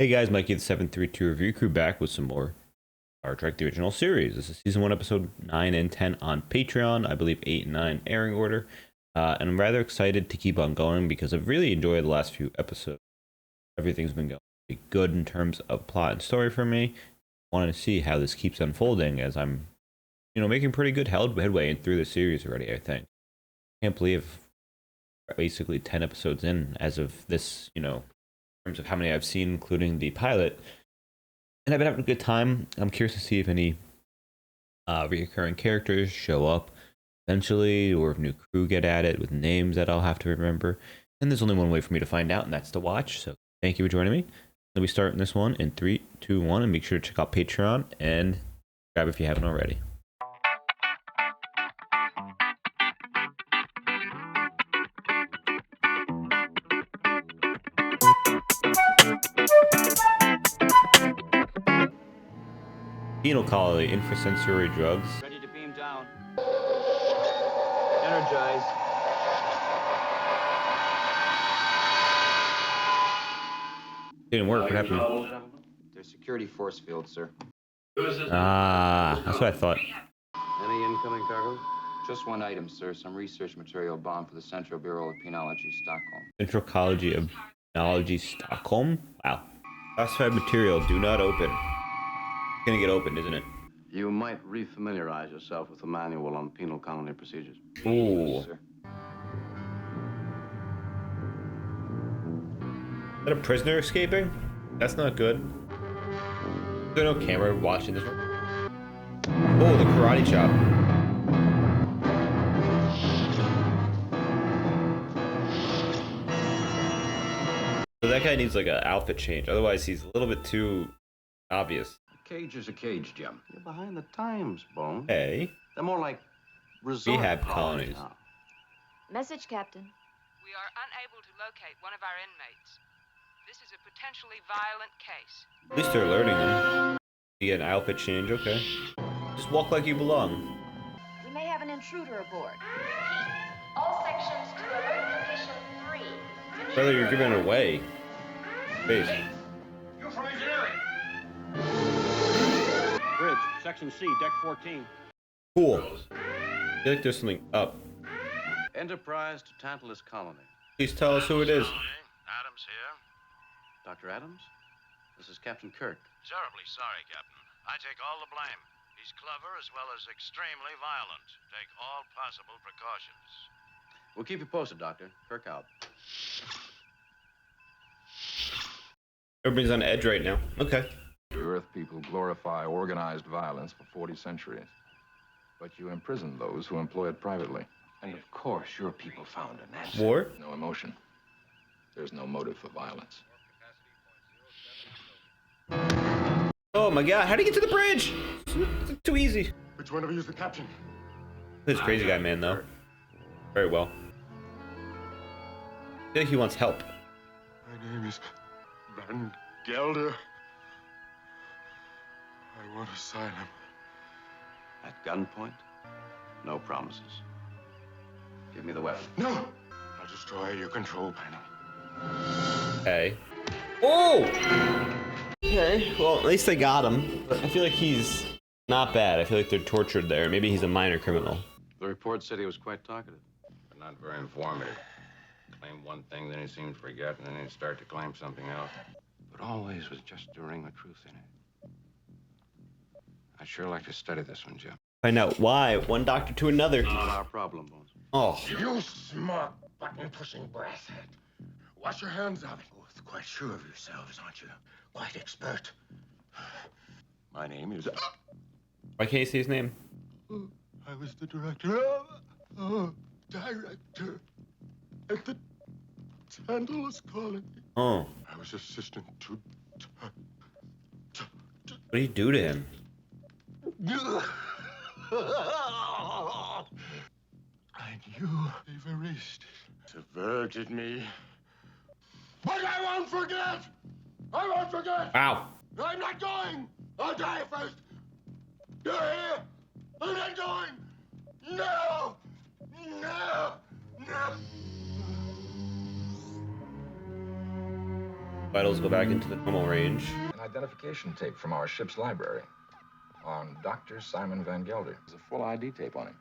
Hey guys, Mikey the 732 review crew back with some more Star Trek the Original Series. This is season 1 episode 9 and 10 on Patreon. I believe 8 and 9 airing order. And I'm rather excited to keep on going because I've really enjoyed the last few episodes. Everything's been going pretty good in terms of plot and story for me. I wanted to see how this keeps unfolding as I'm, making pretty good headway through the series already, I think. Can't believe basically 10 episodes in as of this, in terms of how many I've seen, including the pilot. And I've been having a good time. I'm curious to see if any recurring characters show up eventually, or if new crew get added with names that I'll have to remember. And there's only one way for me to find out, and that's to watch. So thank you for joining me. Let me start this one in 3, 2, 1, and make sure to check out Patreon and subscribe if you haven't already. Penal colony, intrasensory drugs. Ready to beam down. Energize. Didn't work. What happened? There's security force field, sir. Ah, that's what I thought. Any incoming cargo? Just one item, sir. Some research material bound for the Central Bureau of Penology, Stockholm. Central College of Penology, Stockholm? Wow. Classified material, do not open. It's gonna get opened, isn't it? You might refamiliarize yourself with the manual on penal colony procedures. Ooh. Yes, sir. Is that a prisoner escaping? That's not good. Is there no camera watching this one? Oh, the karate chop. So that guy needs like an outfit change. Otherwise, he's a little bit too obvious. A cage is a cage, Jim. You're behind the times, Bone. Hey. They're more like resort Rehab colonies. now. Message, Captain. We are unable to locate one of our inmates. This is a potentially violent case. At least they're alerting him. You get an outfit change, okay. Just walk like you belong. We may have an intruder aboard. All sections to alert condition 3. Brother, you're giving it away. Base. You from engineering? Bridge, section C, deck 14. Cool. I feel like there's something up. Enterprise to Tantalus Colony. Please tell us who it is. Adams here. Dr. Adams? This is Captain Kirk. Terribly sorry, Captain. I take all the blame. He's clever as well as extremely violent. Take all possible precautions. We'll keep you posted, Doctor. Kirk out. Everybody's on edge right now. Okay. The Earth people glorify organized violence for 40 centuries. But you imprison those who employ it privately. And of course, your people found an answer. War? No emotion. There's no motive for violence. Oh my god, how do you get to the bridge? It's too easy. Which one of you is the captain? This crazy guy, man, though. Very well. I feel like he wants help. My name is Van Gelder. I want asylum. At gunpoint? No promises. Give me the weapon. No! I'll destroy your control panel. Okay. Oh! Okay, well, at least they got him. But I feel like he's not bad. I feel like they're tortured there. Maybe he's a minor criminal. The report said he was quite talkative. But not very informative. Claim one thing, then he seemed to forget, and then he'd start to claim something else. But always with just a ring of truth in it. I'd sure like to study this one, Jim. Find out why. One doctor to another. Not our problem, Bones. Oh. You smart button-pushing brasshead. Wash your hands of it. Both quite sure of yourselves, aren't you? Quite expert. My name is... Why can't you see his name? I was the director at the Tantalus Colony. Oh. I was assistant to... What do you do to him? I knew they've erased it. Subverted me. But I won't forget! I won't forget! Wow. I'm not going! I'll die first! You're here! I'm not going! No! No! No! Vitals go back into the normal range. An identification tape from our ship's library on Dr. Simon Van Gelder. There's a full ID tape on him.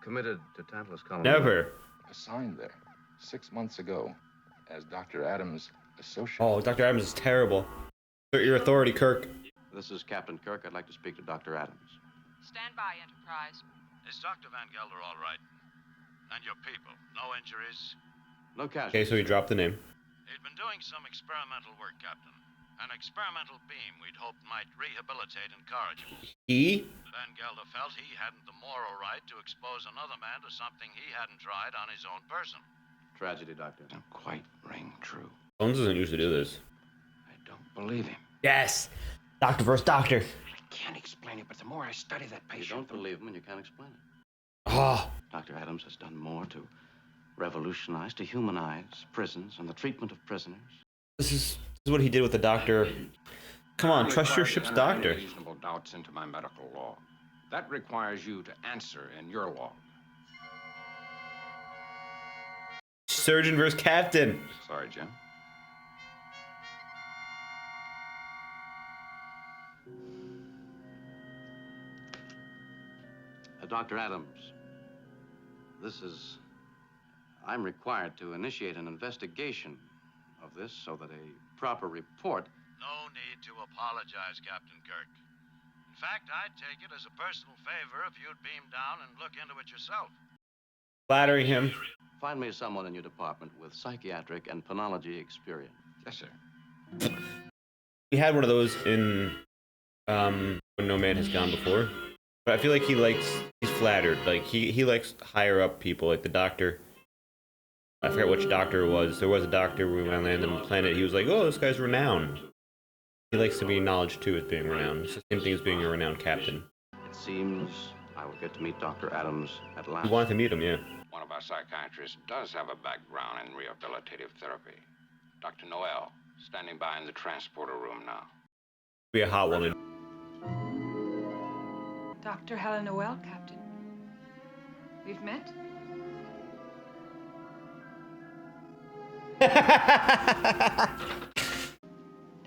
Committed to Tantalus Colony. Never. Assigned there 6 months ago as Dr. Adams' associate. Oh, Dr. Adams is terrible. Your authority, Kirk. This is Captain Kirk. I'd like to speak to Dr. Adams. Stand by, Enterprise. Is Dr. Van Gelder all right? And your people? No injuries? No casualties. Okay, so he dropped the name. He'd been doing some experimental work, Captain. An experimental beam we'd hoped might rehabilitate incorrigibles. He? Van Gelder felt he hadn't the moral right to expose another man to something he hadn't tried on his own person. Tragedy, Doctor. Don't quite ring true. Bones doesn't usually do this. I don't believe him. Yes! Doctor versus doctor. I can't explain it, but the more I study that patient... You don't believe him and you can't explain it. Oh. Dr. Adams has done more to revolutionize, to humanize prisons and the treatment of prisoners. This is what he did with the doctor. Come on, trust your ship's doctor. Reasonable doubts into my medical law. That requires you to answer in your law. Surgeon versus captain. Sorry, Jim. Dr. Adams, I'm required to initiate an investigation of this so that a proper report... No need to apologize, Captain Kirk. In fact, I'd take it as a personal favor if you'd beam down and look into it yourself. Flattering him. Find me someone in your department with psychiatric and penology experience. Yes, sir. We had one of those in When No Man Has Gone before. But I feel like he's flattered. Like, he likes higher up people, like the doctor. I forget which doctor it was. There was a doctor when we landed on the planet. He was like, oh, this guy's renowned. He likes to be acknowledged, too, as being renowned. It's the same thing as being a renowned captain. It seems I will get to meet Dr. Adams at last. You wanted to meet him, yeah. One of our psychiatrists does have a background in rehabilitative therapy. Dr. Noel, standing by in the transporter room now. Be a hot woman. Dr. Helen Noel, Captain. We've met?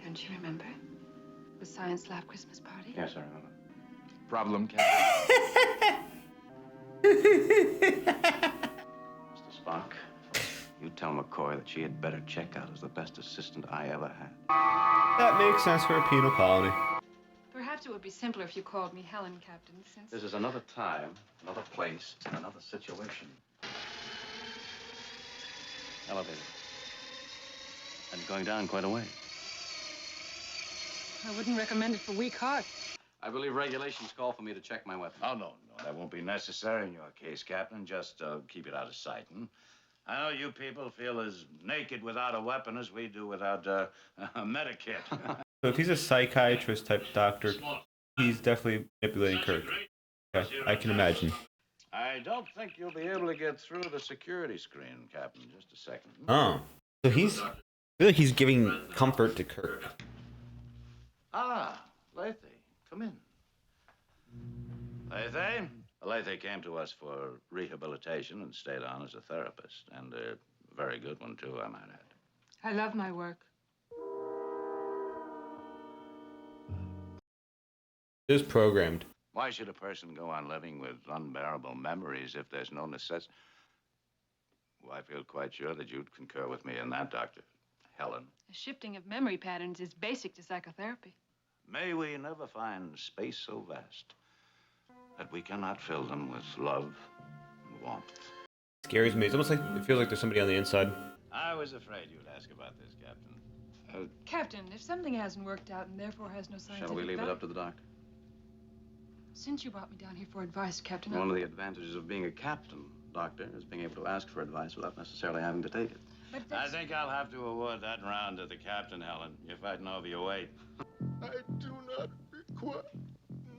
Don't you remember? The science lab Christmas party? Yes, I remember. Problem, Captain? Mr. Spock, you tell McCoy that she had better check out as the best assistant I ever had. That makes sense for a penal colony. Perhaps it would be simpler if you called me Helen, Captain, since... This is another time, another place, and another situation. Elevator. And going down quite a way. I wouldn't recommend it for weak heart. I believe regulations call for me to check my weapon. Oh, no, that won't be necessary in your case, Captain. Just keep it out of sight. I know you people feel as naked without a weapon as we do without a medikit. So if he's a psychiatrist type doctor, he's definitely manipulating Kirk. Yeah, I can imagine. I don't think you'll be able to get through the security screen, Captain. Just a second. Oh. So I feel like he's giving comfort to Kirk. Ah, Lethe, come in. Lethe? Lethe came to us for rehabilitation and stayed on as a therapist. And a very good one, too, I might add. I love my work. It is programmed. Why should a person go on living with unbearable memories if there's no necessity? Well, I feel quite sure that you'd concur with me in that, Dr. Helen. The shifting of memory patterns is basic to psychotherapy. May we never find space so vast that we cannot fill them with love and warmth. It scares me. It's almost like it feels like there's somebody on the inside. I was afraid you'd ask about this, Captain. Captain, if something hasn't worked out and therefore has no scientific Shall we leave it value- up to the doctor? Since you brought me down here for advice, Captain, One of the advantages of being a captain, Doctor, is being able to ask for advice without necessarily having to take it. But I that's... think I'll have to award that round to the captain, Helen. You're fighting over your weight. I do not require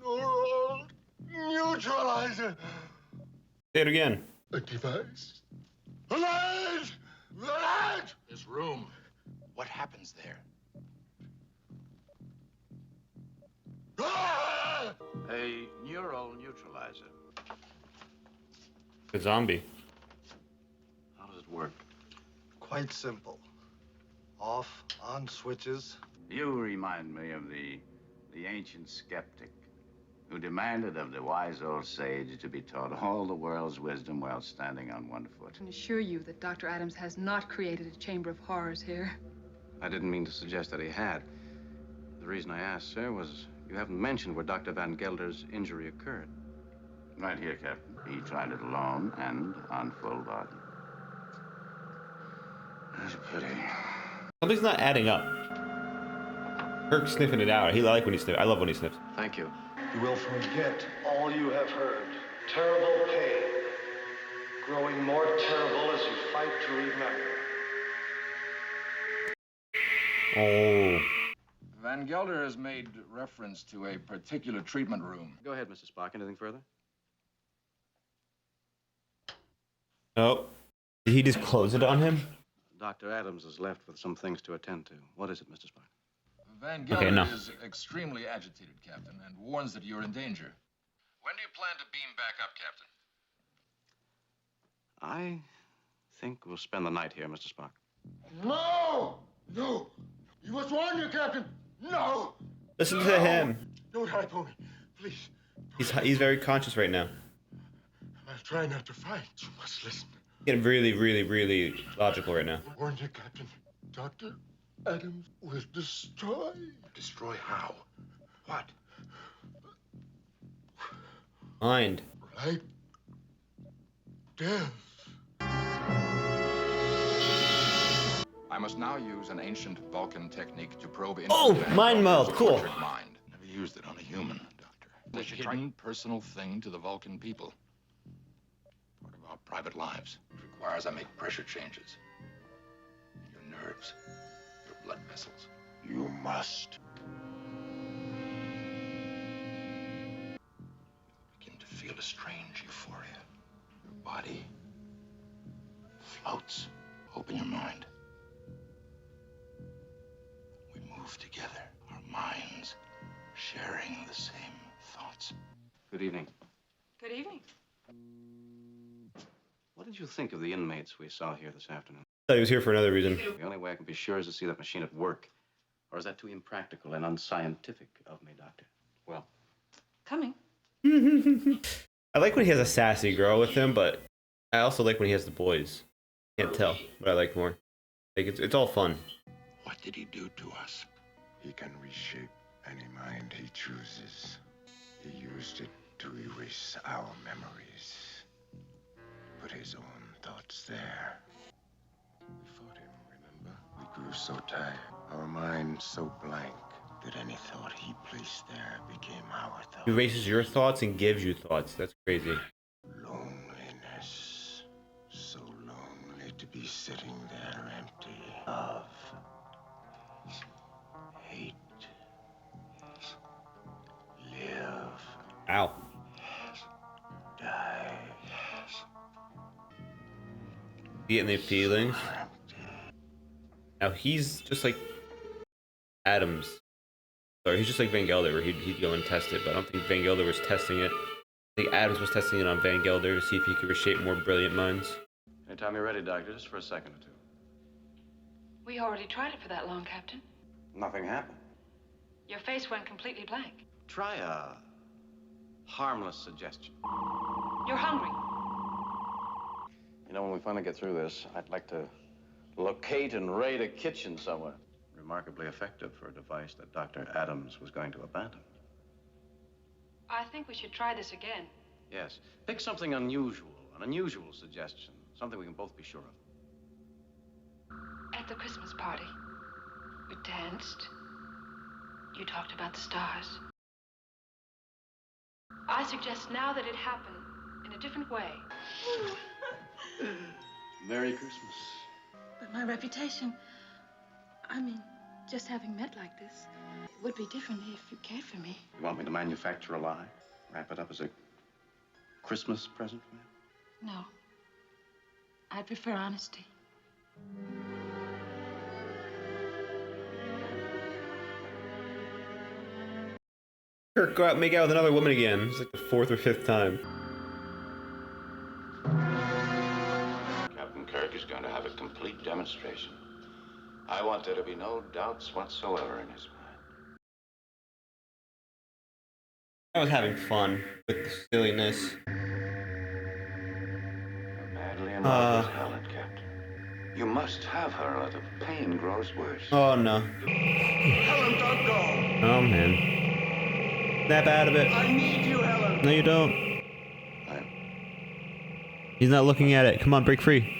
neural neutralizer. Say it again. A device. A light! The light! This room. What happens there? Ah! A neural neutralizer. The zombie. How does it work? Quite simple. off, on switches. You remind me of the ancient skeptic who demanded of the wise old sage to be taught all the world's wisdom while standing on one foot. I can assure you that Dr. Adams has not created a chamber of horrors here. I didn't mean to suggest that he had. The reason I asked, sir, was you haven't mentioned where Dr. Van Gelder's injury occurred. Right here, Captain. He tried it alone and on full body. That's a pity. Something's not adding up. Kirk's sniffing it out. I like when he sniffs. I love when he sniffs. Thank you. You will forget all you have heard. Terrible pain, growing more terrible as you fight to remember. Oh. Van Gelder has made reference to a particular treatment room. Go ahead, Mr. Spock. Anything further? Oh. Did he just close it on him? Dr. Adams is left with some things to attend to. What is it, Mr. Spock? Van Gelder is extremely agitated, Captain, and warns that you're in danger. When do you plan to beam back up, Captain? I think we'll spend the night here, Mr. Spock. No! No! You must warn your captain! No! Listen to him. Don't hypo me, please. He's very conscious right now. I'll try not to fight. You must listen. Getting really, really, really logical right now. Warn your captain. Dr. Adams will destroy. Destroy how? What? Mind. Like death. I must now use an ancient Vulcan technique to probe into mind meld. Cool. Mind. Never used it on a human, Doctor. It's a hidden personal thing to the Vulcan people. Part of our private lives. It requires I make pressure changes. Your nerves, your blood vessels. You must. Begin to feel a strange euphoria. Your body floats. Open your mind. We move together, our minds sharing the same thoughts. Good evening. Good evening. What did you think of the inmates we saw here this afternoon? I thought he was here for another reason. The only way I can be sure is to see that machine at work. Or is that too impractical and unscientific of me, Doctor? Well, Coming. I like when he has a sassy girl with him, but I also like when he has the boys. Can't tell what I like more. Like it's all fun. What did he do to us? He can reshape any mind he chooses. He used it to erase our memories. Put his own thoughts there. We fought him, remember? We grew so tired, our minds so blank, that any thought he placed there became our thought. He erases your thoughts and gives you thoughts. That's crazy. Loneliness. So lonely to be sitting there empty. Love. Hate. Live. Ow. Die. Getting the feelings. Now he's just like Adams. Sorry, he's just like Van Gelder, where he'd go and test it, but I don't think Van Gelder was testing it. I think Adams was testing it on Van Gelder to see if he could reshape more brilliant minds. anytime you're ready, Doctor, just for a second or two. We already tried it for that long, Captain. Nothing happened. Your face went completely blank. Try a harmless suggestion. You're hungry. You know, when we finally get through this, I'd like to locate and raid a kitchen somewhere. Remarkably effective for a device that Dr. Adams was going to abandon. I think we should try this again. Yes. Pick something unusual, an unusual suggestion. Something we can both be sure of. At the Christmas party, we danced. You talked about the stars. I suggest now that it happened in a different way. Merry Christmas. But my reputation, I mean, just having met like this, it would be different if you cared for me. You want me to manufacture a lie? Wrap it up as a Christmas present for you? No. I'd prefer honesty. Kirk, go out and make out with another woman again. It's like the 4th or 5th time. Captain Kirk is going to have a complete demonstration I want there to be no doubts whatsoever in his mind. I was having fun with the silliness. You're madly in love with Helen, Captain. You must have her or the pain grows worse. Oh no. Helen, don't go! Oh man. Snap out of it. I need you, Helen! No, you don't. He's not looking at it. Come on, break free.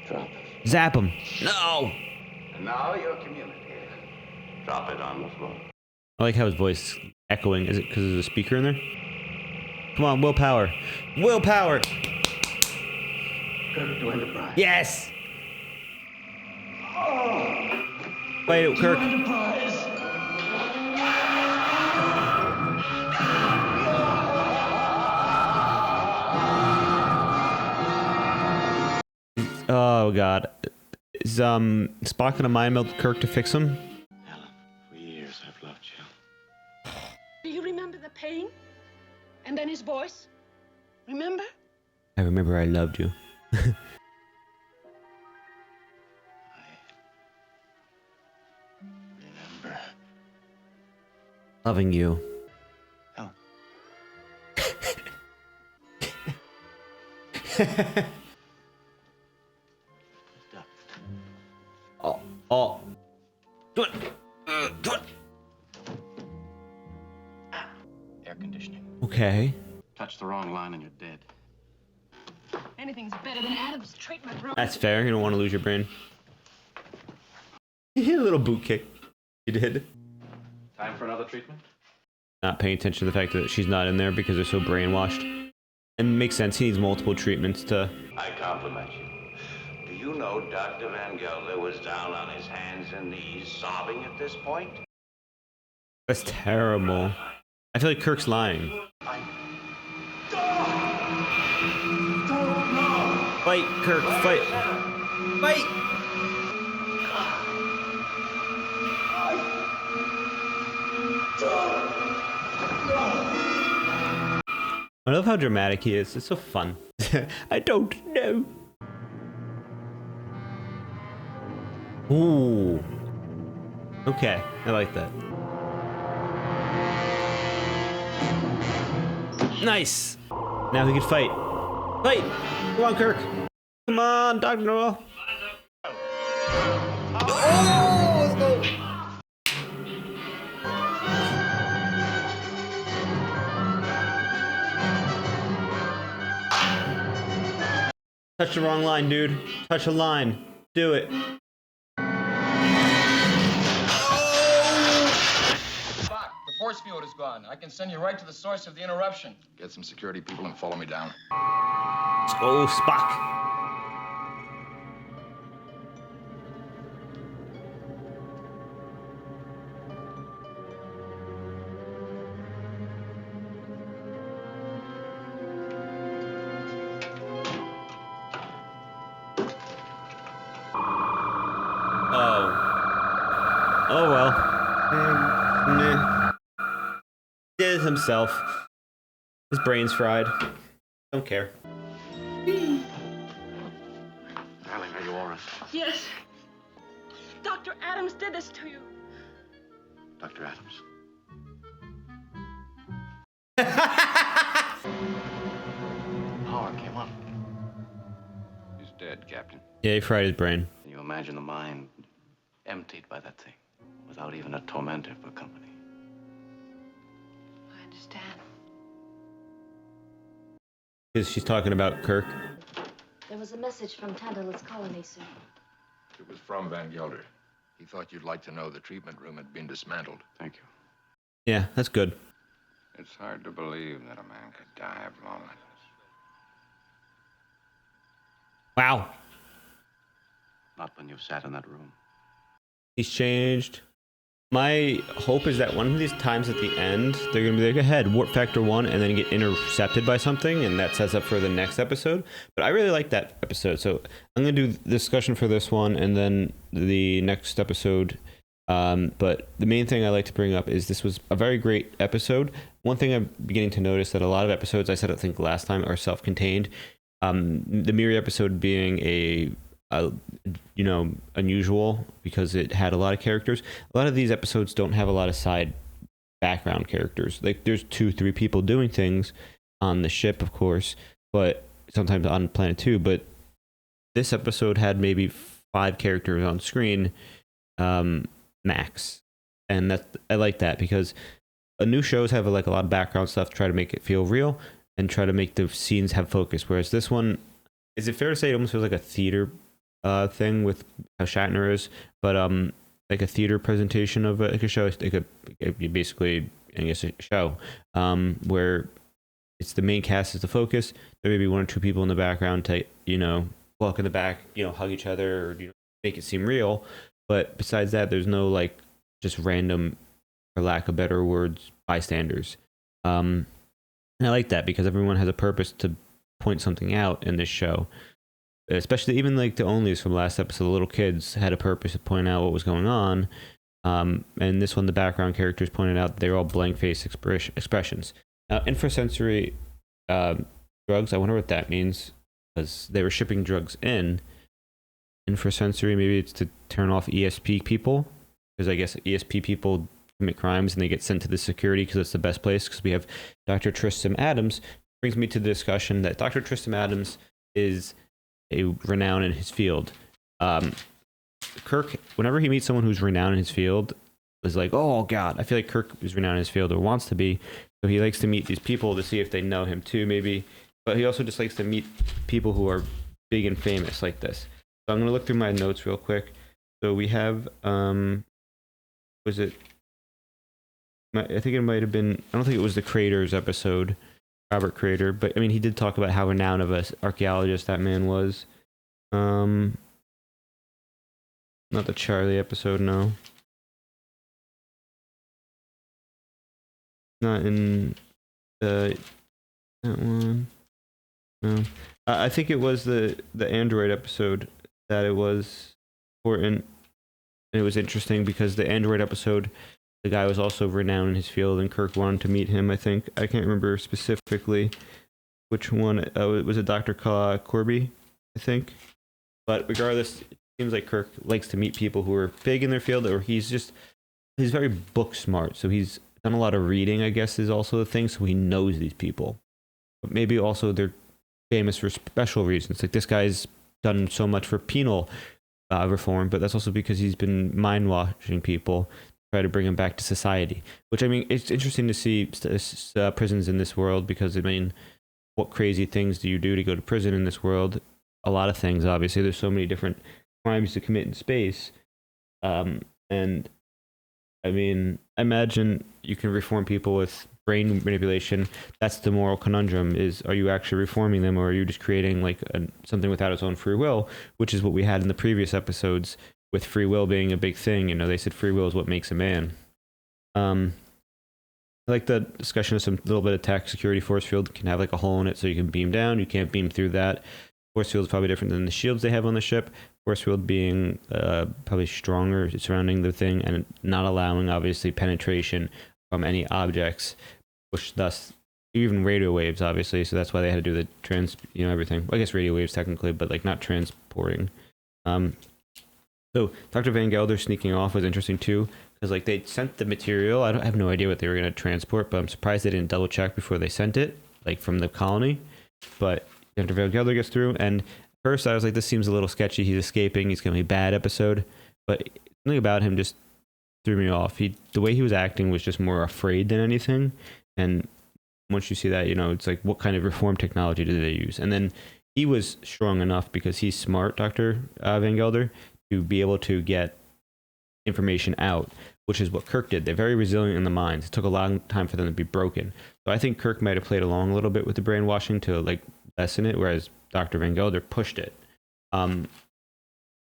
Drop it. Zap him. No! And now you're communicating. Drop it on the floor. I like how his voice is echoing. Is it because there's a speaker in there? Come on, willpower. Willpower! Kirk to Enterprise. Yes! Fight it, Kirk. Oh god. Is Spock gonna mind meld Kirk to fix him? Helen, for years I've loved you. Do you remember the pain? And then his voice? Remember? I remember I loved you. Remember. Loving you. Helen. Oh. Do it. Do it. Air conditioning. Okay. Touch the wrong line and you're dead. Anything's better than Adam's treatment room. That's fair. You don't want to lose your brain. A little boot kick. You did. Time for another treatment? Not paying attention to the fact that she's not in there because they're so brainwashed. And it makes sense. He needs multiple treatments to... I compliment you. Do you know Dr. Van Gelder was down on his hands and knees sobbing at this point? That's terrible. I feel like Kirk's lying. Fight, Kirk, fight. Fight! I love how dramatic he is. It's so fun. I don't know. Ooh. Okay, I like that. Nice. Now he can fight. Fight! Come on, Kirk. Come on, Dr. Noel. Oh, let's go. Touch the wrong line, dude. Touch a line. Do it. Spock, the force field is gone. I can send you right to the source of the interruption. Get some security people and follow me down. Let's go, Spock. Oh well. Nah. Did it himself. His brain's fried. Don't care. Darling, are you all right? Yes. Dr. Adams did this to you. Dr. Adams. Power came on. He's dead, Captain. Yeah, he fried his brain. Can you imagine the mind emptied by that thing, without even a tormentor for company? I understand. Because she's talking about Kirk. There was a message from Tantalus Colony, sir. It was from Van Gelder. He thought you'd like to know the treatment room had been dismantled. Thank you. Yeah, that's good. It's hard to believe that a man could die of loneliness. Wow. Not when you've sat in that room. He's changed. My hope is that one of these times at the end, they're going to be like, ahead, warp factor 1, and then get intercepted by something, and that sets up for the next episode. But I really like that episode, so I'm going to do the discussion for this one, and then the next episode. But the main thing I like to bring up is this was a very great episode. One thing I'm beginning to notice that a lot of episodes, I said I think last time, are self-contained. The Miri episode being a unusual because it had a lot of characters. A lot of these episodes don't have a lot of side background characters. Like there's 2-3 people doing things on the ship, of course, but sometimes on planet 2. But this episode had maybe 5 characters on screen, max, and I like that because new shows have like a lot of background stuff to try to make it feel real and try to make the scenes have focus. Whereas this one, is it fair to say it almost feels like a theater thing with how Shatner is, but like a theater presentation of like a show, like basically, I guess, a show where it's the main cast is the focus. There may be 1 or 2 people in the background to walk in the back, hug each other, or make it seem real. But besides that, there's no like just random, for lack of better words, bystanders. And I like that because everyone has a purpose to point something out in this show. Especially even like the onlys from last episode, the little kids had a purpose to point out what was going on. And this one, the background characters pointed out they're all blank face expressions. Now, infrasensory drugs, I wonder what that means, because they were shipping drugs in. Infrasensory, maybe it's to turn off ESP people, because I guess ESP people commit crimes and they get sent to the security because it's the best place, because we have Dr. Tristram Adams. Brings me to the discussion that Dr. Tristram Adams is a renown in his field. Kirk, whenever he meets someone who's renowned in his field, is like, oh god, I feel like Kirk is renowned in his field or wants to be, so he likes to meet these people to see if they know him too, maybe. But he also just likes to meet people who are big and famous like this. So I'm gonna look through my notes real quick. So we have, I think it might have been, I don't think it was the Craters episode, Robert Crater, but I mean, he did talk about how renowned of an archaeologist that man was. Not the Charlie episode, no. Not in that one. No. I think it was the Android episode that it was important. And it was interesting because the Android episode, the guy was also renowned in his field, and Kirk wanted to meet him, I think. I can't remember specifically which one. It was a Dr. Corby, I think. But regardless, it seems like Kirk likes to meet people who are big in their field, or he's very book smart. So he's done a lot of reading, I guess, is also the thing. So he knows these people. But maybe also they're famous for special reasons. Like this guy's done so much for penal reform, but that's also because he's been mind washing people, try to bring them back to society. Which, I mean, it's interesting to see prisons in this world, because I mean, what crazy things do you do to go to prison in this world? A lot of things, obviously. There's so many different crimes to commit in space. And I mean, imagine you can reform people with brain manipulation. That's the moral conundrum: is, are you actually reforming them, or are you just creating like something without its own free will, which is what we had in the previous episodes, with free will being a big thing. They said free will is what makes a man. I like the discussion of some little bit of tech. Security force field can have like a hole in it so you can beam down. You can't beam through that. Force field is probably different than the shields they have on the ship. Force field being probably stronger surrounding the thing and not allowing, obviously, penetration from any objects, which thus even radio waves, obviously. So that's why they had to do the everything. Well, I guess radio waves technically, but like not transporting. So Dr. Van Gelder sneaking off was interesting too, because like they sent the material. I have no idea what they were going to transport, but I'm surprised they didn't double check before they sent it, like from the colony. But Dr. Van Gelder gets through, and first I was like, this seems a little sketchy. He's escaping. He's going to be a bad episode. But something about him just threw me off. The way he was acting was just more afraid than anything. And once you see that, it's like, what kind of reform technology did they use? And then he was strong enough, because he's smart, Dr. Van Gelder, to be able to get information out, which is what Kirk did. They're very resilient in the minds. It took a long time for them to be broken. So I think Kirk might have played along a little bit with the brainwashing to like lessen it, whereas Dr. Van Gelder pushed it.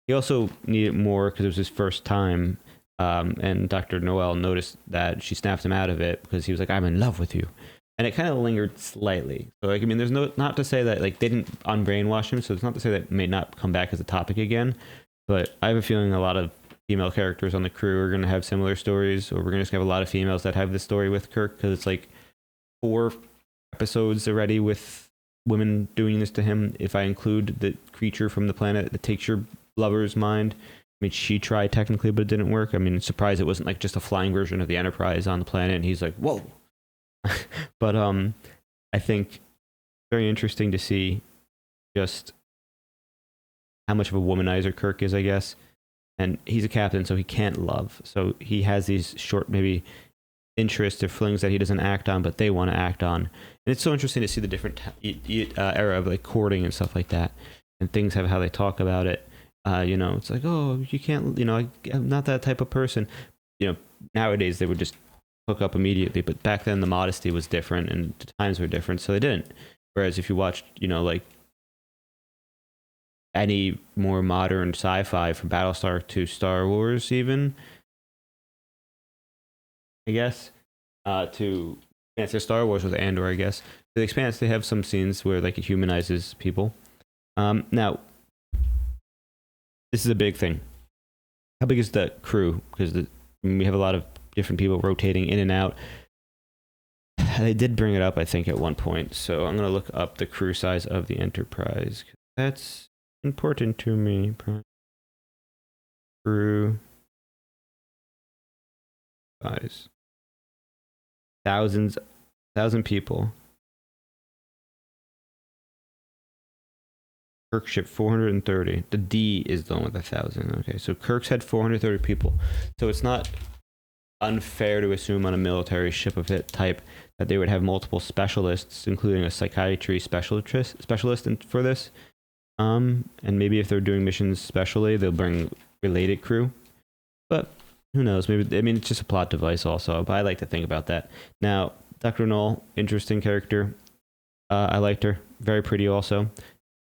He also needed more because it was his first time, and Dr. Noel noticed that she snapped him out of it because he was like, I'm in love with you. And it kind of lingered slightly. So like, I mean, there's not to say that like they didn't unbrainwash him, so it's not to say that it may not come back as a topic again. But I have a feeling a lot of female characters on the crew are going to have similar stories, or we're going to just have a lot of females that have this story with Kirk, because it's like 4 episodes already with women doing this to him. If I include the creature from the planet that takes your lover's mind, I mean, she tried technically, but it didn't work. I mean, surprised it wasn't like just a flying version of the Enterprise on the planet, and he's like, whoa. But I think very interesting to see just how much of a womanizer Kirk is, I guess. And he's a captain, so he can't love. So he has these short, maybe interests or flings that he doesn't act on, but they want to act on. And it's so interesting to see the different era of like courting and stuff like that, and things have how they talk about it. You know, it's like, oh, you can't, you know, I'm not that type of person. You know, nowadays they would just hook up immediately, but back then the modesty was different and the times were different, so they didn't. Whereas if you watched, you know, like any more modern sci-fi from Battlestar to Star Wars, even, I guess, to answer Star Wars with Andor, I guess. The Expanse, they have some scenes where like it humanizes people. Now, this is a big thing. How big is the crew? Because we have a lot of different people rotating in and out. They did bring it up, I think, at one point. So I'm going to look up the crew size of the Enterprise. That's important to me. Crew size. 1,000 people. Kirk ship 430. The D is the one with 1,000. Okay, so Kirk's had 430 people. So it's not unfair to assume on a military ship of it type that they would have multiple specialists, including a psychiatry specialist for this. And maybe if they're doing missions specially, they'll bring related crew. But who knows? Maybe, I mean, it's just a plot device also. But I like to think about that. Now, Dr. Null, interesting character. I liked her. Very pretty also.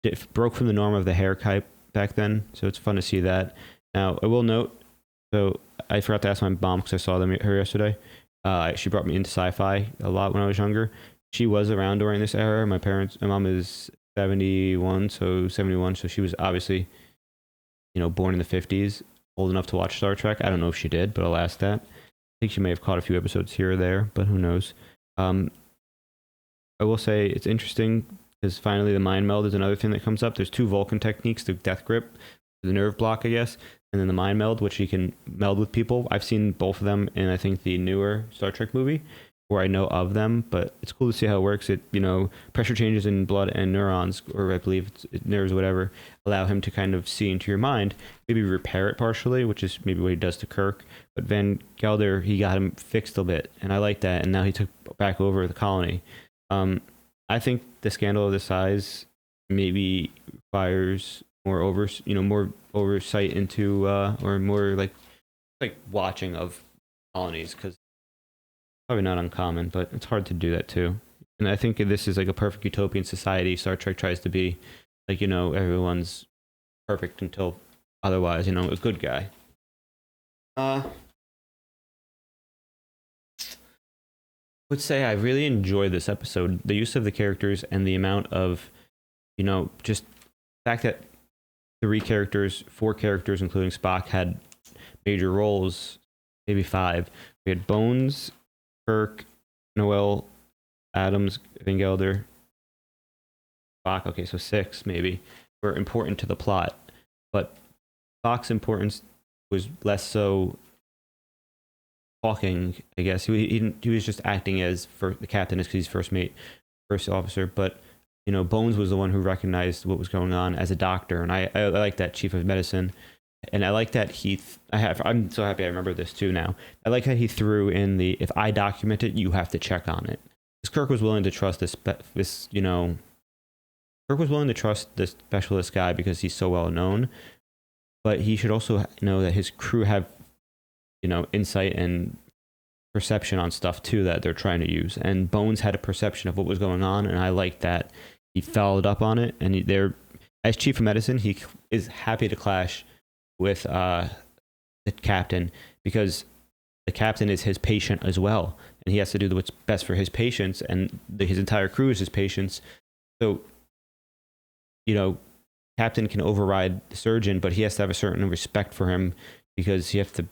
It broke from the norm of the hair type back then, so it's fun to see that. Now, I will note, so I forgot to ask my mom because I saw her yesterday. She brought me into sci-fi a lot when I was younger. She was around during this era. My mom is 71, so she was obviously, you know, born in the 50s, old enough to watch Star Trek. I don't know if she did, but I'll ask that. I think she may have caught a few episodes here or there, but who knows. I will say it's interesting because finally the mind meld is another thing that comes up. There's two Vulcan techniques, the death grip, the nerve block, I guess, and then the mind meld, which you can meld with people. I've seen both of them in, I think, the newer Star Trek movie, where I know of them, but it's cool to see how it works. It, you know, pressure changes in blood and neurons, or I believe it's nerves or whatever, allow him to kind of see into your mind, maybe repair it partially, which is maybe what he does to Kirk. But Van Gelder, he got him fixed a bit, and I like that, and now he took back over the colony. I think the scandal of this size maybe requires more oversight into or more like watching of colonies, because probably not uncommon, but it's hard to do that too. And I think this is like a perfect utopian society. Star Trek tries to be like, you know, everyone's perfect until otherwise, you know, a good guy. Would say I really enjoyed this episode. The use of the characters and the amount of, you know, just the fact that 4 characters, including Spock, had major roles, maybe 5. We had Bones, Kirk, Noel, Adams, Van Gelder, Spock. Okay, so 6 maybe were important to the plot, but Spock's importance was less so talking, I guess. He was just acting as for the captain, because he's first officer. But you know, Bones was the one who recognized what was going on as a doctor, and I like that, chief of medicine, and I like that I'm so happy I remember this too now. I like that he threw in the, if I document it, you have to check on it. Because Kirk was willing to trust this, you know, Kirk was willing to trust this specialist guy because he's so well known, but he should also know that his crew have, you know, insight and perception on stuff too that they're trying to use. And Bones had a perception of what was going on, and I like that he followed up on it. And they're, as chief of medicine, he is happy to clash with the captain, because the captain is his patient as well, and he has to do what's best for his patients, and his entire crew is his patients. So, you know, captain can override the surgeon, but he has to have a certain respect for him, because you have to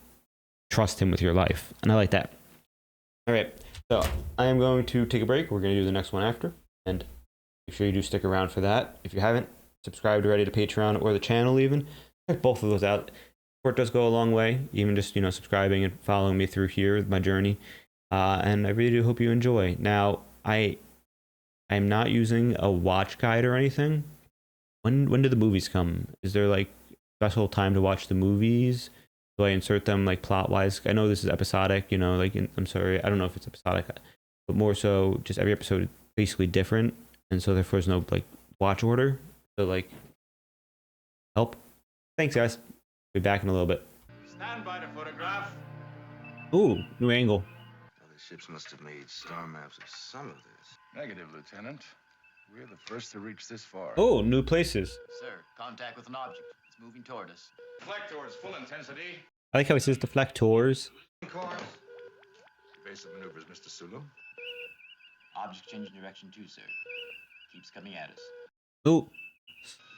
trust him with your life. And I like that. All right, so I am going to take a break. We're going to do the next one after, and Make sure you do stick around for that. If you haven't subscribed already to Patreon or the channel even, check both of those out. Support does go a long way, even just, you know, subscribing and following me through here with my journey. And I really do hope you enjoy. Now, I'm not using a watch guide or anything. When do the movies come? Is there like special time to watch the movies? Do I insert them like plot wise? I know this is episodic, you know, like I'm sorry, I don't know if it's episodic, but more so just every episode is basically different, and so therefore there's no like watch order. So like, help. Thanks guys. Be back in a little bit. Stand by to photograph. Ooh, new angle. Other ships must have made star maps of some of this. Negative, Lieutenant. We're the first to reach this far. Oh, new places. Sir, contact with an object. It's moving toward us. Reflectors, full intensity. I like how he says deflectors. Evasive maneuvers, Mr. Sulu. Object changing direction too, sir. Keeps coming at us. Ooh,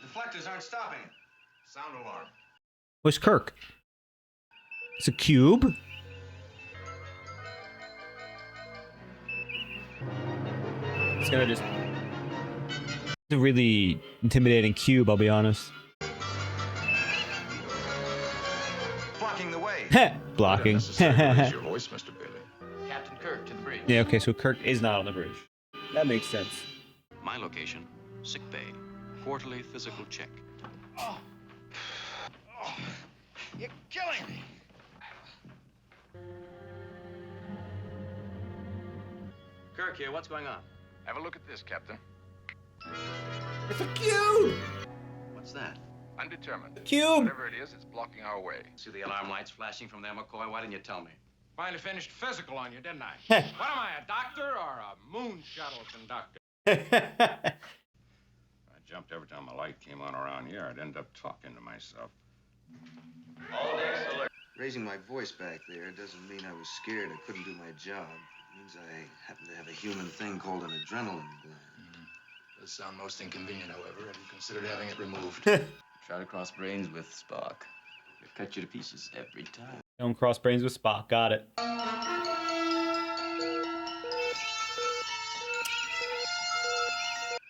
Deflectors aren't stopping. Sound alarm. where's Kirk? It's a cube. It's gonna just. It's a really intimidating cube, I'll be honest. Blocking the way. Blocking. Raise your voice, Mr. Bailey. Captain Kirk to the bridge. Yeah, okay, so Kirk is not on the bridge. That makes sense. My location, sick bay. Quarterly physical check. You're killing me. Kirk here, what's going on? Have a look at this, Captain. It's a cube! What's that? Undetermined. Cube! Whatever it is, it's blocking our way. See the alarm lights flashing from there, McCoy? Why didn't you tell me? Finally finished physical on you, didn't I? What am I, a doctor or a moon shuttle conductor? I jumped every time a light came on around here. I'd end up talking to myself. All decks alert. Raising my voice back there doesn't mean I was scared I couldn't do my job. It means I happen to have a human thing called an adrenaline gland. Does sound most inconvenient, however. Have you considered having it removed? Try to cross brains with Spock. He'll cut you to pieces every time. Don't cross brains with Spock. Got it.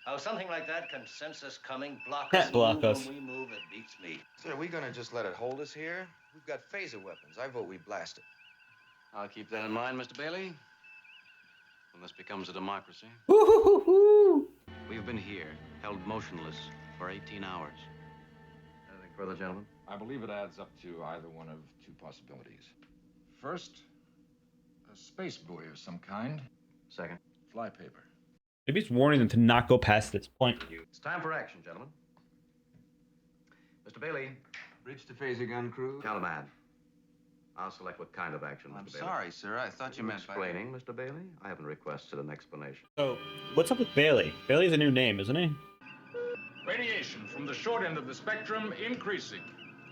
How something like that can sense us coming, block us, Block move us. when we move, it beats me. So are we gonna just let it hold us here? We've got phaser weapons. I vote we blast it. I'll keep that in mind, Mr. Bailey. When this becomes a democracy. We've been here, held motionless for 18 hours. Anything further, gentlemen? I believe it adds up to either one of two possibilities. First, a space buoy of some kind. Second. Flypaper. Maybe it's warning them to not go past this point. It's time for action, gentlemen. Mr. Bailey. Bridge to phaser gun crew. Calamad. I'll select what kind of action, Mr. I'm Bailey. sorry, sir. I thought you meant by... Explaining, Mr. Bailey? I haven't requested an explanation. So, what's up with Bailey? Bailey's a new name, isn't he? Radiation from the short end of the spectrum increasing.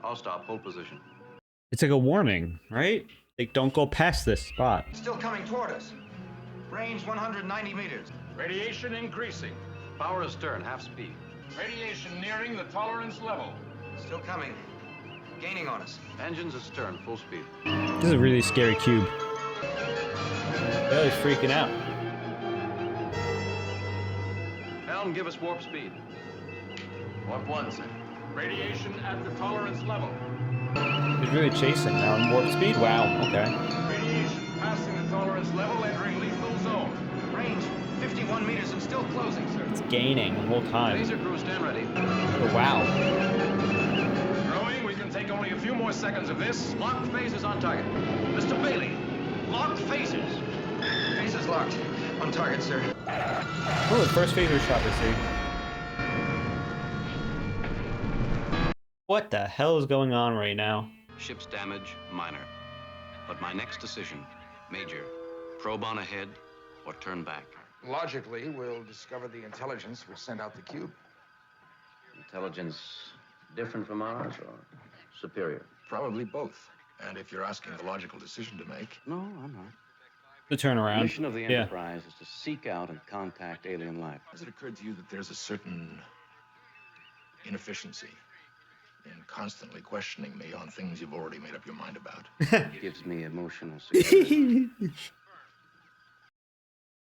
I'll stop. Hold position. It's like a warning, right? Like, don't go past this spot. Still coming toward us. Range 190 meters. Radiation increasing. Power astern, half speed. Radiation nearing the tolerance level. Still coming. Gaining on us. Engines astern, full speed. This is a really scary cube. Bailey's freaking out. Helm, give us warp speed. Warp 1, sir. Radiation at the tolerance level. He's really chasing now in warp speed? Wow, okay. Radiation passing the tolerance level, entering lethal zone. Range 51 meters and still closing, sir. It's gaining the whole time. Phaser crew, stand ready. Oh, wow. Growing, we can take only a few more seconds of this. Locked phasers on target. Mr. Bailey, locked phasers. Phasers locked. On target, sir. Oh, the first phaser shot we see. What the hell is going on right now? Ship's damage, minor. But my next decision, major. Probe on ahead or turn back. Logically, we'll discover the intelligence which sent out the cube. Intelligence different from ours or superior? Probably both. And if you're asking a logical decision to make... No, I'm not. The turnaround. The mission of the Yeah. Enterprise is to seek out and contact alien life. Has it occurred to you that there's a certain inefficiency in constantly questioning me on things you've already made up your mind about? It gives me emotional security.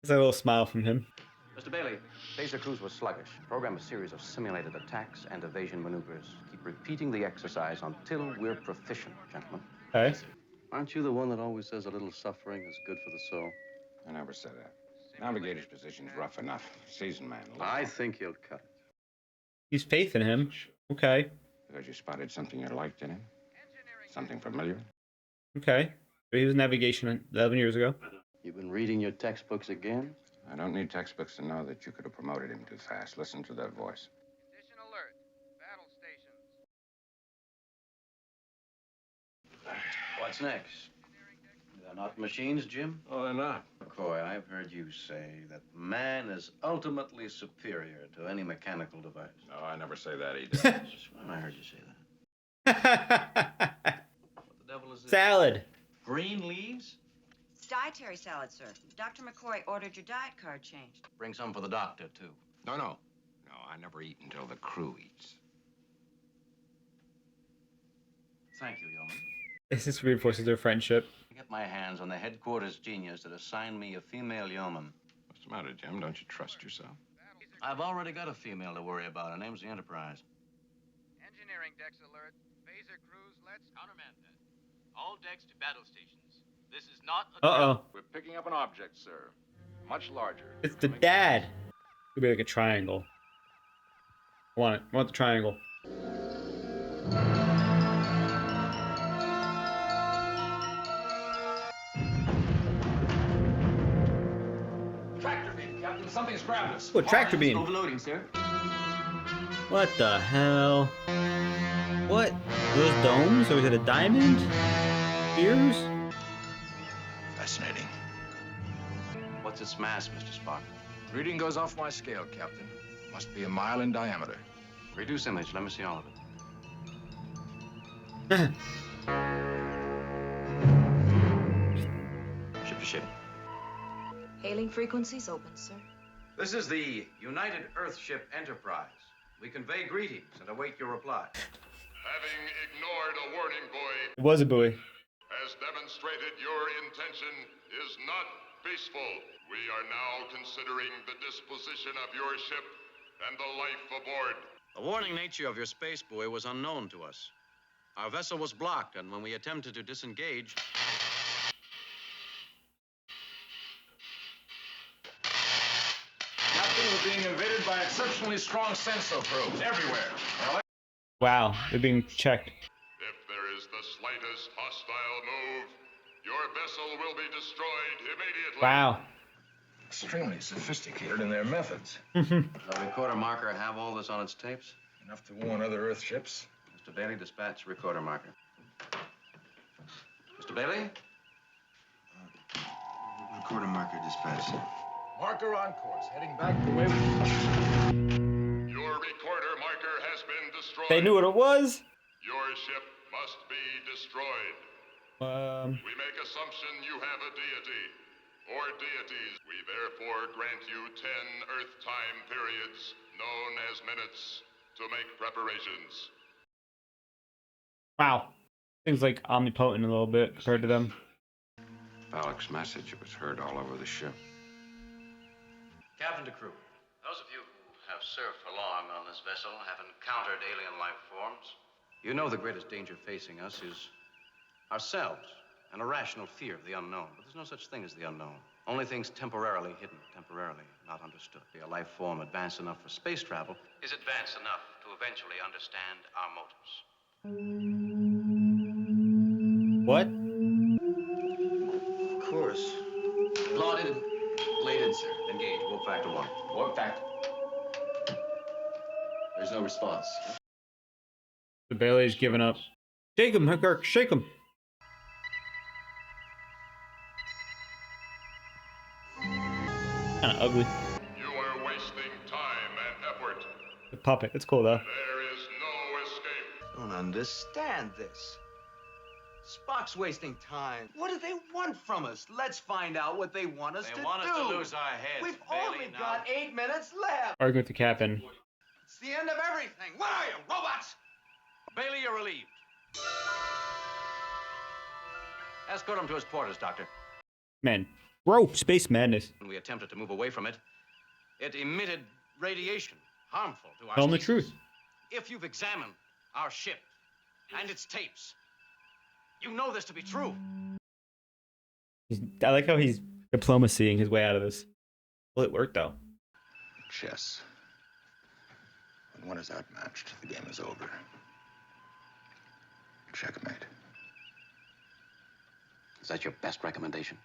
There's a little smile from him. Mr. Bailey, Phaser crews were sluggish. Program a series of simulated attacks and evasion maneuvers. Keep repeating the exercise until we're proficient, gentlemen. Okay. Aren't you the one that always says a little suffering is good for the soul? I never said that. Navigator's position's rough enough. Seasoned man. I think he'll cut it. He's faith in him. Okay. Because you spotted something you liked in him? Something familiar? Okay. He was navigation 11 years ago. You've been reading your textbooks again? I don't need textbooks to know that you could have promoted him too fast. Listen to that voice. Condition alert. Battle stations. What's next? They're not machines, Jim? Oh, they're not. McCoy, I've heard you say that man is ultimately superior to any mechanical device. No, I never say that either. Just when I heard you say that. What the devil is this? Salad. Green leaves? It's dietary salad, sir. Dr. McCoy ordered your diet card changed. Bring some for the doctor, too. No. No, I never eat until the crew eats. Thank you, Yeoman. This reinforces their friendship. I get my hands on the headquarters genius that assigned me a female yeoman. What's the matter, Jim? Don't you trust yourself? I've already got a female to worry about. Her name's the Enterprise. Engineering decks alert. Phaser crews, let's countermand that. All decks to battle stations. This is not a Uh-oh. We're picking up an object, sir. Much larger. It's the dad. It'll be like a triangle. I want it. I want the triangle. Tractor beam, Captain. Something's grabbed us. Oh, a tractor beam. Overloading, sir. What the hell? What? Those domes? Or is it a diamond? Spears? Fascinating. What's its mass, Mr. Spock? Reading goes off my scale, Captain. Must be a mile in diameter. Reduce image. Let me see all of it. Ship to ship. Hailing frequencies open, sir. This is the United Earthship Enterprise. We convey greetings and await your reply. Having ignored a warning buoy, It was a buoy. has demonstrated your intention is not peaceful. We are now considering the disposition of your ship and the life aboard. The warning nature of your space buoy was unknown to us. Our vessel was blocked, and when we attempted to disengage... Captain, we're being invaded by exceptionally strong sensor probes everywhere. Wow, they're being checked. If there is the slightest hostile move, your vessel will be destroyed immediately. Wow. Extremely sophisticated in their methods. The recorder marker have all this on its tapes? Enough to warn other Earth ships. Mr. Bailey, dispatch recorder marker. Mr. Bailey? Recorder marker dispatch, sir. Marker on course, heading back the way we... Your recorder marker has been destroyed. They knew what it was. Your ship must be destroyed. We make assumption you have a deity or deities. We therefore grant you 10 Earth time periods, known as minutes, to make preparations. Wow. Things like omnipotent a little bit compared to them. Balak's message, it was heard all over the ship. Captain to crew. Those of you who have surfed along on this vessel have encountered alien life forms. You know the greatest danger facing us is ourselves, an irrational fear of the unknown. But there's no such thing as the unknown. Only things temporarily hidden, temporarily not understood. A life form advanced enough for space travel is advanced enough to eventually understand our motives. What? Of course. Lauded and laid in, sir. Engage. Warp factor 1. Warp factor. There's no response. The Bailey's given up. Shake him, Kirk. Shake him. Kind of ugly. You are wasting time and effort. The puppet. It's cool though. There is no escape. I don't understand this. Spock's wasting time. What do they want from us? Let's find out what they want us to do. They want us to lose our heads, We've Bailey, only now. got 8 minutes left. Arguing with the captain. It's the end of everything. What are you, robots? Bailey, you're relieved. Escort him to his quarters, Doctor. Man. Bro, space madness. When we attempted to move away from it, it emitted radiation harmful to our Tell them the species. truth. If you've examined our ship and its tapes, you know this to be true. I like how he's diplomacying his way out of this. Well, it worked though. Chess. When one is outmatched, the game is over. Checkmate. Is that your best recommendation?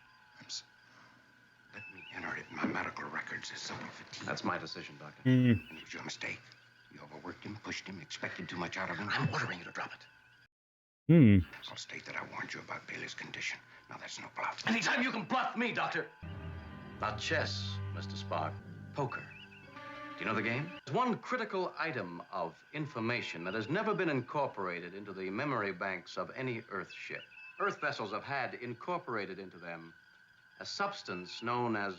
Let me enter it in my medical records as simple fatigue. That's my decision, Doctor. Mm. And it was your mistake. You overworked him, pushed him, expected too much out of him. I'm ordering you to drop it. Hmm. I'll state that I warned you about Bailey's condition. Now, that's no bluff. Anytime you can bluff me, Doctor. Not chess, Mr. Spock. Poker. Do you know the game? There's one critical item of information that has never been incorporated into the memory banks of any Earth ship. Earth vessels have had incorporated into them a substance known as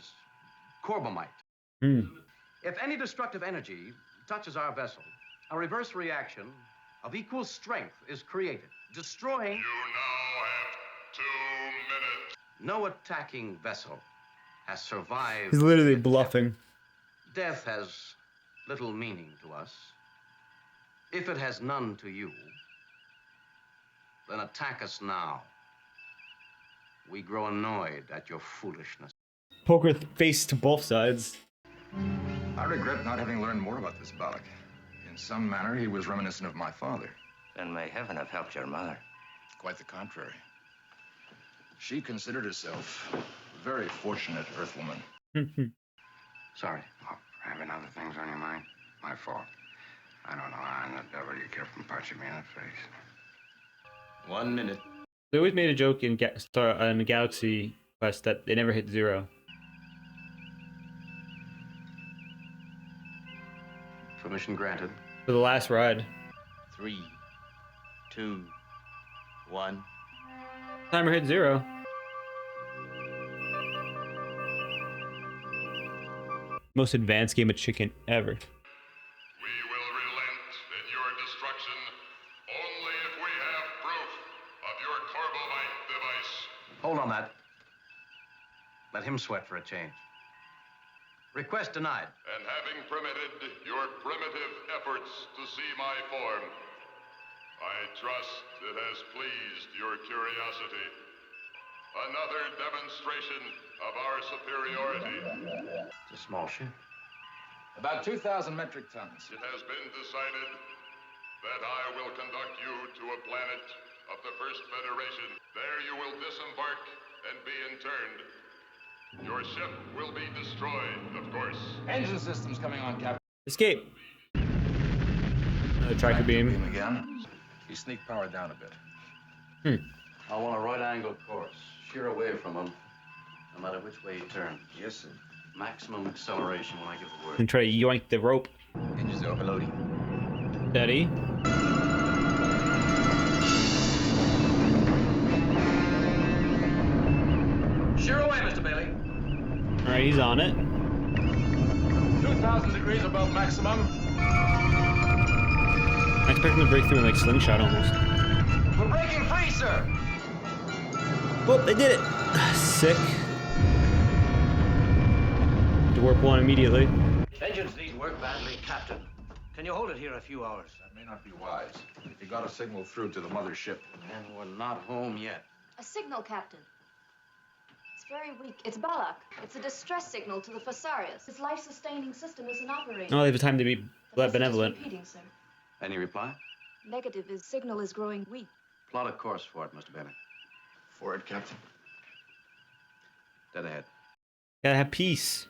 Corbomite. Hmm. If any destructive energy touches our vessel, a reverse reaction of equal strength is created, destroying... You now have 2 minutes. No attacking vessel has survived. He's literally bluffing. Death has little meaning to us. If it has none to you, then attack us now. We grow annoyed at your foolishness. Poker face to both sides. I regret not having learned more about this Balak. In some manner, he was reminiscent of my father. Then may heaven have helped your mother. Quite the contrary. She considered herself a very fortunate Earthwoman. Sorry. Oh, having other things on your mind? My fault. I don't know how in the devil you kept from punching me in the face. 1 minute. They always made a joke in the Galaxy Quest that they never hit 0. Permission granted. For the last ride. 3, 2, 1. Timer hit 0. Most advanced game of chicken ever. We will relent in your destruction only if we have proof of your Corbomite device. Hold on that. Let him sweat for a change. Request denied. And having permitted your primitive efforts to see my form, I trust it has pleased your curiosity. Another demonstration of our superiority. It's a small ship. About 2,000 metric tons. It has been decided that I will conduct you to a planet of the First Federation. There you will disembark and be interned. Your ship will be destroyed, of course. Engine systems coming on, Captain. Escape. Tracker beam. Again. You sneak power down a bit. I want a right-angled course. Sheer away from him, no matter which way you turn. Yes, sir. Maximum acceleration when I give the word. And try to yoink the rope. Engines overloading. Steady. Sheer away, Mr. Bailey. Alright, he's on it. 2,000 degrees above maximum. I expect him to break through in like slingshot almost. We're breaking free, sir. Oh, they did it. Sick. To warp 1 immediately. Engines need work badly, Captain. Can you hold it here a few hours? That may not be wise. You got a signal through to the mothership. And we're not home yet. A signal, Captain. It's very weak. It's Balak. It's a distress signal to the Fossarius. His life-sustaining system isn't operating. Oh, they have the time to be The message is benevolent. repeating, sir. Any reply? Negative. His signal is growing weak. Plot a course for it, Mr. Bailey. Forward, Captain. Dead ahead. Gotta have peace.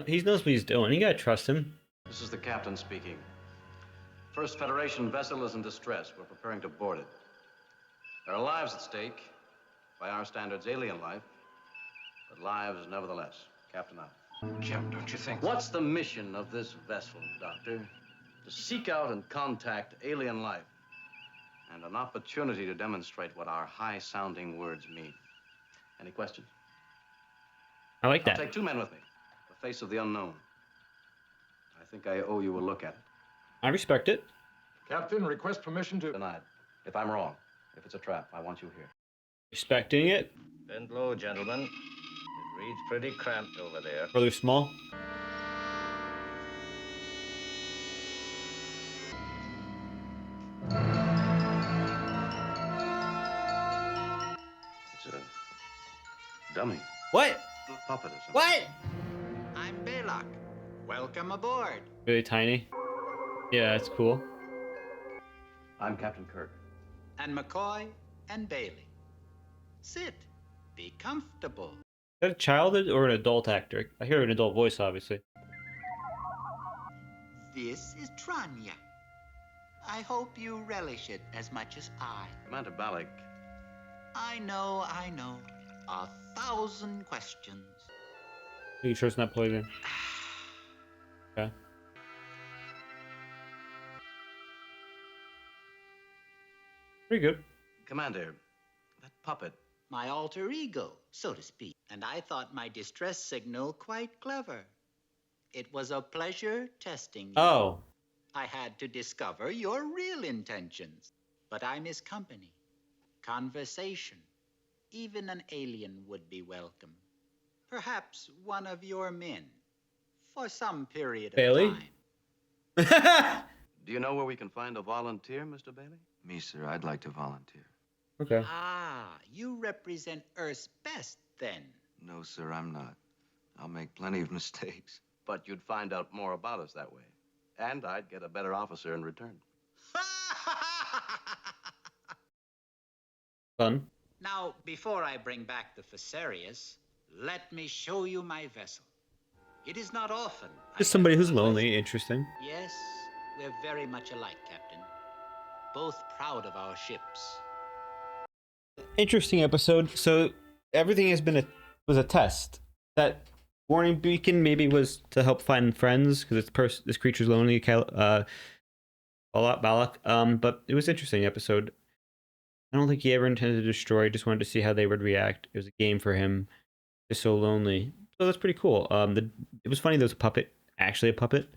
He knows what he's doing. You gotta trust him. This is the captain speaking. First Federation vessel is in distress. We're preparing to board it. There are lives at stake. By our standards, alien life. But lives nevertheless. Captain out. Jim, don't you think... What's the mission of this vessel, Doctor? To seek out and contact alien life. And an opportunity to demonstrate what our high-sounding words mean. Any questions? I like I'll that. take 2 men with me. The face of the unknown. I think I owe you a look at it. I respect it. Captain, request permission to... Denied. If I'm wrong, if it's a trap, I want you here. Respecting it. Bend low, gentlemen. It reads pretty cramped over there. Brother Small. What? Puppet or something. What? I'm Balak. Welcome aboard. Really tiny. Yeah, it's cool. I'm Captain Kirk. And McCoy and Bailey. Sit. Be comfortable. Is that a child or an adult actor? I hear an adult voice, obviously. This is Tranya. I hope you relish it as much as I. Commander Balak. I know. 1,000 questions. Are you sure it's not poison? Okay. Pretty good. Commander, that puppet. My alter ego, so to speak. And I thought my distress signal quite clever. It was a pleasure testing you. Oh. I had to discover your real intentions. But I miss company, conversation. Even an alien would be welcome. Perhaps one of your men. For some period Bailey? of time. Do you know where we can find a volunteer, Mr. Bailey? Me, sir. I'd like to volunteer. Okay. Ah, you represent Earth's best, then. No, sir, I'm not. I'll make plenty of mistakes. But you'd find out more about us that way. And I'd get a better officer in return. Fun. Now, before I bring back the Fesarius, let me show you my vessel. It is not often. Just somebody who's lonely, interesting. Yes, we're very much alike, Captain. Both proud of our ships. Interesting episode. So everything was a test. That warning beacon maybe was to help find friends because this creature's lonely. Balak. But it was an interesting episode. I don't think he ever intended to destroy. Just wanted to see how they would react. It was a game for him. Just so lonely. So that's pretty cool. It was funny. There was a puppet, actually a puppet,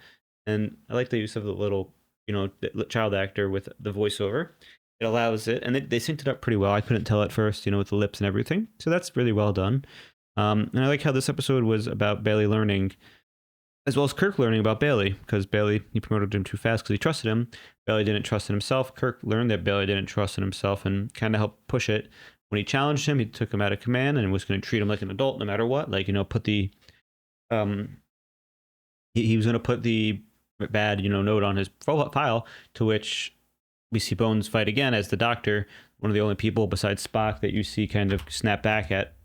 and I like the use of the little, the child actor with the voiceover. It allows it, and they synced it up pretty well. I couldn't tell at first, with the lips and everything. So that's really well done. And I like how this episode was about Bailey learning, as well as Kirk learning about Bailey, because Bailey, he promoted him too fast because he trusted him. Bailey didn't trust in himself. Kirk learned that Bailey didn't trust in himself and kind of helped push it. When he challenged him, he took him out of command and was going to treat him like an adult no matter what. Like, put the, he was going to put the bad, note on his file, to which we see Bones fight again as the Doctor, one of the only people besides Spock that you see kind of snap back at,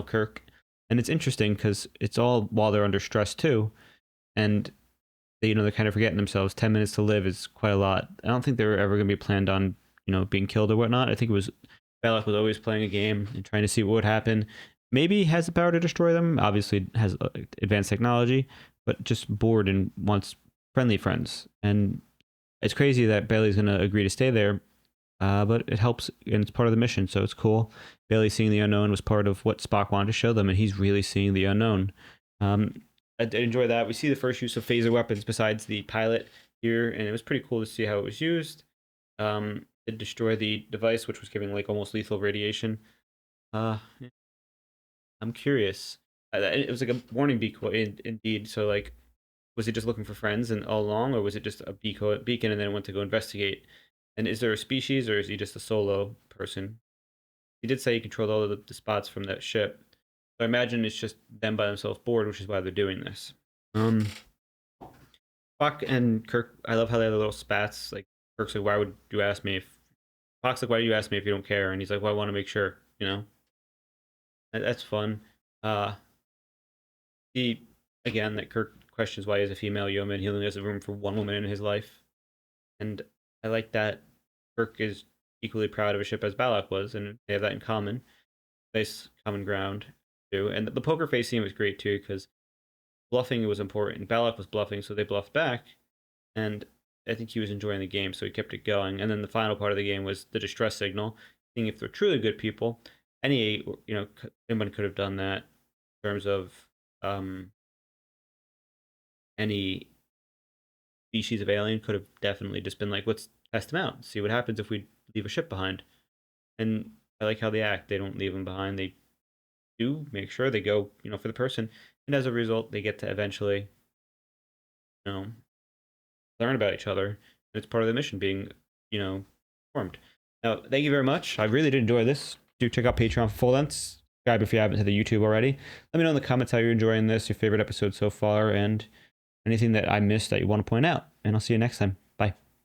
Kirk. And it's interesting because it's all while they're under stress too. And they, they're kind of forgetting themselves. 10 minutes to live is quite a lot. I don't think they were ever going to be planned on, being killed or whatnot. I think it was Balak was always playing a game and trying to see what would happen. Maybe he has the power to destroy them. Obviously has advanced technology, but just bored and wants friendly friends. And it's crazy that Bailey's going to agree to stay there. But it helps, and it's part of the mission, so it's cool. Bailey seeing the unknown was part of what Spock wanted to show them, and he's really seeing the unknown. I enjoy that. We see the first use of phaser weapons besides the pilot here, and it was pretty cool to see how it was used. It destroyed the device, which was giving like almost lethal radiation. I'm curious. It was like a warning beacon, indeed. So like, was it just looking for friends and all along, or was it just a beacon and then went to go investigate? And is there a species, or is he just a solo person? He did say he controlled all of the spots from that ship. So I imagine it's just them by themselves bored, which is why they're doing this. Spock and Kirk, I love how they have the little spats. Like, Kirk's like, why would you ask me if... Spock's like, why do you ask me if you don't care? And he's like, well, I want to make sure, That's fun. Again, that Kirk questions why he's a female yeoman. He only has room for one woman in his life. And I like that Kirk is equally proud of a ship as Balak was, and they have that in common. Nice common ground, too. And the poker face scene was great, too, because bluffing was important. Balak was bluffing, so they bluffed back. And I think he was enjoying the game, so he kept it going. And then the final part of the game was the distress signal, seeing if they're truly good people. Anyone could have done that in terms of any species of alien could have definitely just been like, let's test them out, see what happens if we leave a ship behind. And I like how they act. They don't leave them behind. They do make sure they go, for the person. And as a result, they get to eventually, learn about each other. And it's part of the mission being, formed. Now, thank you very much. I really did enjoy this. Do check out Patreon for full lengths. Subscribe if you haven't to the YouTube already. Let me know in the comments how you're enjoying this, your favorite episode so far, and anything that I missed that you want to point out. And I'll see you next time.